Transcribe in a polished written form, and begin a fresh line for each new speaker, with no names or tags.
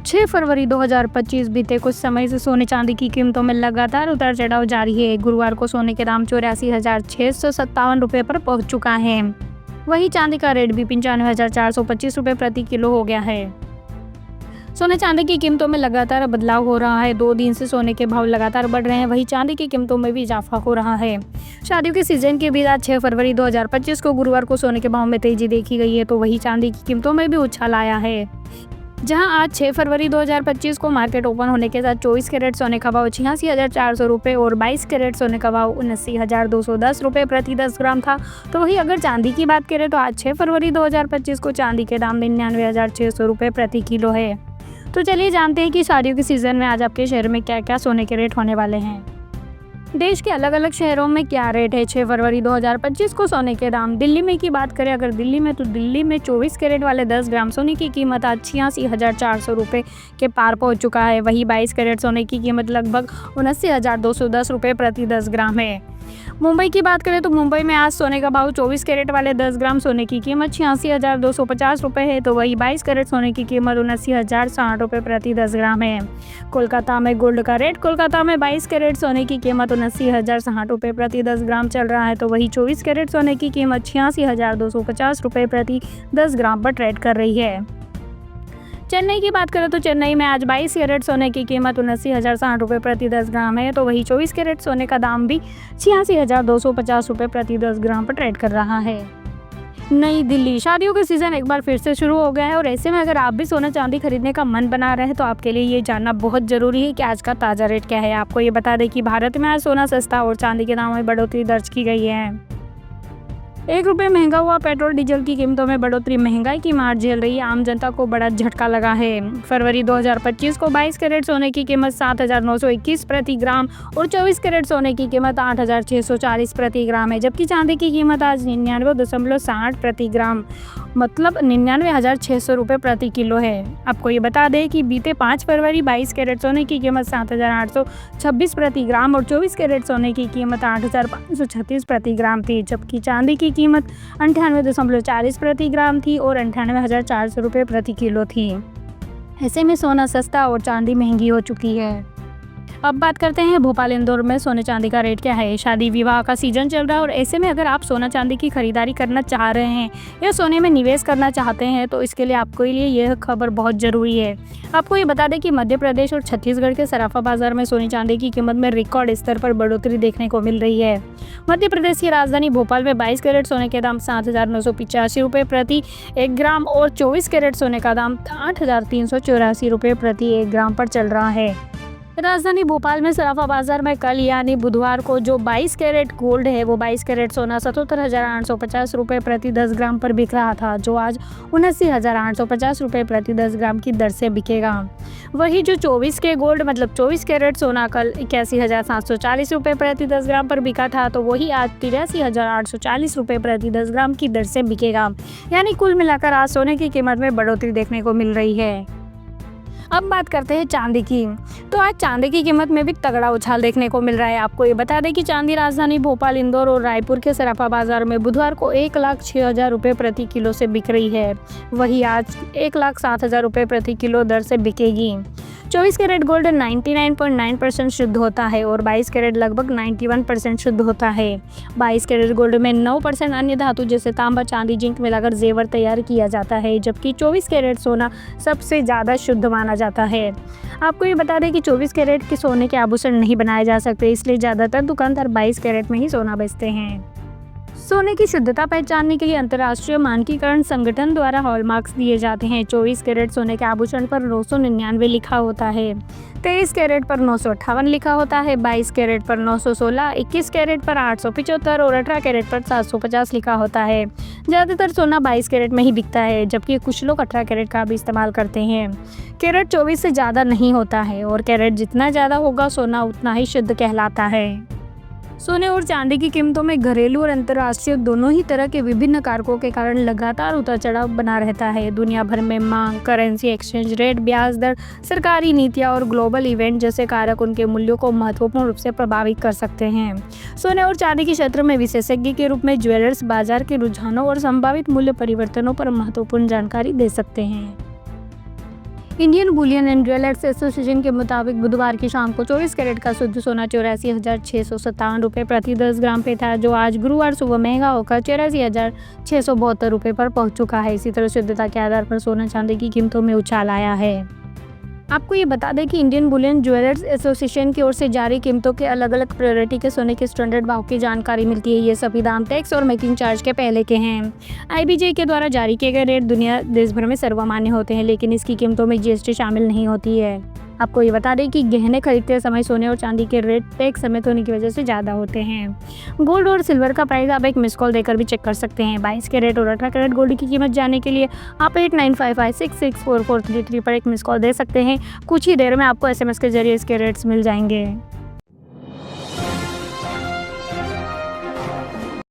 6 फरवरी 2025 बीते कुछ समय से सोने चांदी की कीमतों में लगातार उतार चढ़ाव जारी है। गुरुवार को सोने के दाम 84,657 रुपये पर पहुंच चुका है। वहीं चांदी का रेट भी 95,425 रुपये प्रति किलो हो गया है। सोने चांदी की कीमतों में लगातार बदलाव हो रहा है। 2 दिन से सोने के भाव लगातार बढ़ रहे हैं, वहीं चांदी की कीमतों में भी इजाफा हो रहा है। शादियों के सीजन के बीच आज 6 फरवरी 2025 को गुरुवार को सोने के भाव में तेजी देखी गई है, तो वहीं चांदी की कीमतों में भी उछाल आया है। जहां आज 6 फरवरी 2025 को मार्केट ओपन होने के साथ 24 कैरेट सोने का भाव 86,400 रुपये और 22 कैरेट सोने का भाव 79,210 रुपये प्रति 10 ग्राम था। तो वहीं अगर चांदी की बात करें तो आज 6 फरवरी 2025 को चांदी के दाम 99,600 रुपये प्रति किलो है। तो चलिए जानते हैं कि शादियों के सीजन में आज आपके शहर में क्या क्या सोने के रेट होने वाले हैं। देश के अलग अलग शहरों में क्या रेट है 6 फरवरी 2025 को सोने के दाम। दिल्ली में की बात करें अगर दिल्ली में, तो दिल्ली में 24 कैरेट वाले 10 ग्राम सोने की कीमत आज 86,400 रुपये के पार पहुंच चुका है। वहीं 22 कैरेट सोने की कीमत लगभग 79,210 रुपये प्रति 10 ग्राम है। मुंबई की बात करें तो मुंबई में आज सोने का भाव 24 कैरेट वाले 10 ग्राम सोने की कीमत 86,250 रुपये है, तो वही 22 कैरेट सोने की कीमत 79,060 रुपये प्रति 10 ग्राम है। कोलकाता में गोल्ड का रेट, कोलकाता में 22 कैरेट सोने की कीमत 79,060 रुपये प्रति 10 ग्राम चल रहा है, तो वही 24 कैरेट सोने की कीमत 86,250 रुपये प्रति 10 ग्राम पर ट्रेड कर रही है। चेन्नई की बात करें तो चेन्नई में आज 22 कैरेट सोने की कीमत 79,060 रुपये प्रति 10 ग्राम है, तो वही 24 कैरेट सोने का दाम भी 86,250 रुपये प्रति 10 ग्राम पर ट्रेड कर रहा है। नई दिल्ली, शादियों का सीजन एक बार फिर से शुरू हो गया है और ऐसे में अगर आप भी सोना चांदी खरीदने का मन बना रहे हैं तो आपके लिए ये जानना बहुत जरूरी है कि आज का ताज़ा रेट क्या है। आपको ये बता दें कि भारत में आज सोना सस्ता और चांदी के दामों में बढ़ोतरी दर्ज की गई है। 1 रुपये महंगा हुआ पेट्रोल डीजल की कीमतों में बढ़ोतरी महंगाई की मार झेल रही है। आम जनता को बड़ा झटका लगा है। फरवरी 2025 को 22 कैरेट सोने की कीमत 7,921 प्रति ग्राम और 24 कैरेट सोने की कीमत 8,640 प्रति ग्राम है, जबकि चांदी की कीमत आज 99.60 प्रति ग्राम मतलब 99,600 रुपये प्रति किलो है। आपको ये बता दें कि बीते 5 फरवरी 22 कैरेट सोने की कीमत 7,826 प्रति ग्राम और 24 कैरेट सोने की कीमत 8,536 प्रति ग्राम थी, जबकि चांदी की कीमत 98.40 प्रति ग्राम थी और 98,400 रुपये प्रति किलो थी। ऐसे में सोना सस्ता और चांदी महंगी हो चुकी है। अब बात करते हैं भोपाल इंदौर में सोने चांदी का रेट क्या है। शादी विवाह का सीजन चल रहा है और ऐसे में अगर आप सोना चांदी की खरीदारी करना चाह रहे हैं या सोने में निवेश करना चाहते हैं तो इसके लिए आपको लिए यह खबर बहुत ज़रूरी है। आपको ये बता दें कि मध्य प्रदेश और छत्तीसगढ़ के सराफा बाजार में सोने चांदी की कीमत में रिकॉर्ड स्तर पर बढ़ोतरी देखने को मिल रही है। मध्य प्रदेश की राजधानी भोपाल में 22 कैरेट सोने के दाम 7,985 रुपये प्रति 1 ग्राम और 24 कैरेट सोने का दाम 8,384 रुपये प्रति 1 ग्राम पर चल रहा है। राजधानी भोपाल में सराफा बाजार में कल यानी बुधवार को जो 22 कैरेट गोल्ड है वो 22 कैरेट सोना 77,850 रुपये प्रति 10 ग्राम पर बिक रहा था, जो आज 79,850 रुपये प्रति 10 ग्राम की दर से बिकेगा। वही जो 24 के गोल्ड मतलब 24 कैरेट सोना कल 81,740 रुपये प्रति 10 ग्राम पर बिका था, तो वही आज 83,840 रुपये प्रति 10 ग्राम की दर से बिकेगा। यानी कुल मिलाकर आज सोने की कीमत में बढ़ोतरी देखने को मिल रही है। अब बात करते हैं चांदी की, तो आज चांदी की कीमत में भी तगड़ा उछाल देखने को मिल रहा है। आपको ये बता दें कि चांदी राजधानी भोपाल, इंदौर और रायपुर के सराफा बाजार में बुधवार को 1,06,000 रुपये प्रति किलो से बिक रही है। वही आज 1,07,000 रुपये प्रति किलो दर से बिकेगी। 24 कैरेट गोल्ड 99.9% शुद्ध होता है और 22 कैरेट लगभग 91% शुद्ध होता है। 22 कैरेट गोल्ड में 9% अन्य धातु जैसे तांबा, चांदी, जिंक मिलाकर जेवर तैयार किया जाता है, जबकि 24 कैरेट सोना सबसे ज़्यादा शुद्ध माना जाता है। आपको ये बता दें कि 24 कैरेट के सोने के आभूषण नहीं बनाए जा सकते, इसलिए ज़्यादातर दुकानदार 22 कैरेट में ही सोना बेचते हैं। सोने की शुद्धता पहचानने के लिए अंतर्राष्ट्रीय मानकीकरण संगठन द्वारा हॉलमार्क्स दिए जाते हैं। 24 कैरेट सोने के आभूषण पर 999 लिखा होता है, 23 कैरेट पर 958 लिखा होता है, 22 कैरेट पर 916, 21 कैरेट पर 875 और 18 कैरेट पर 750 लिखा होता है। ज़्यादातर सोना 22 कैरेट में ही बिकता है, जबकि कुछ लोग 18 कैरेट का भी इस्तेमाल करते हैं। कैरेट 24 से ज़्यादा नहीं होता है और कैरेट जितना ज़्यादा होगा सोना उतना ही शुद्ध कहलाता है। सोने और चांदी की कीमतों में घरेलू और अंतर्राष्ट्रीय दोनों ही तरह के विभिन्न कारकों के कारण लगातार उतार चढ़ाव बना रहता है। दुनिया भर में मांग, करेंसी एक्सचेंज रेट, ब्याज दर, सरकारी नीतियां और ग्लोबल इवेंट जैसे कारक उनके मूल्यों को महत्वपूर्ण रूप से प्रभावित कर सकते हैं। सोने और चांदी के क्षेत्र में विशेषज्ञ के रूप में ज्वेलर्स बाजार के रुझानों और संभावित मूल्य परिवर्तनों पर महत्वपूर्ण जानकारी दे सकते हैं। Indian Boolean and jewellers association के मुताबिक बुधवार की शाम को 24 कैरेट का शुद्ध सोना 84,657 रुपये प्रति 10 ग्राम पे था, जो आज गुरुवार सुबह महंगा होकर 84,672 रुपये पर पहुंच चुका है। इसी तरह शुद्धता के आधार पर सोना चांदी की कीमतों में उछाल आया है। आपको ये बता दें कि इंडियन बुलियन ज्वेलर्स एसोसिएशन की ओर से जारी कीमतों के अलग अलग प्रायोरिटी के सोने के स्टैंडर्ड भाव की जानकारी मिलती है। ये सभी दाम टैक्स और मेकिंग चार्ज के पहले के हैं। आईबीजे के द्वारा जारी किए गए रेट दुनिया देश भर में सर्वमान्य होते हैं, लेकिन इसकी कीमतों में जीएसटी शामिल नहीं होती है। आपको ये बता दें कि गहने खरीदते समय सोने और चांदी के रेट टैक्स समेत होने की वजह से ज़्यादा होते हैं। गोल्ड और सिल्वर का प्राइस आप एक मिस कॉल देकर भी चेक कर सकते हैं। 22 कैरेट और 18 कैरेट गोल्ड की कीमत जानने के लिए आप 8955664433 पर एक मिस कॉल दे सकते हैं। कुछ ही देर में आपको SMS के जरिए इसके रेट्स मिल जाएंगे।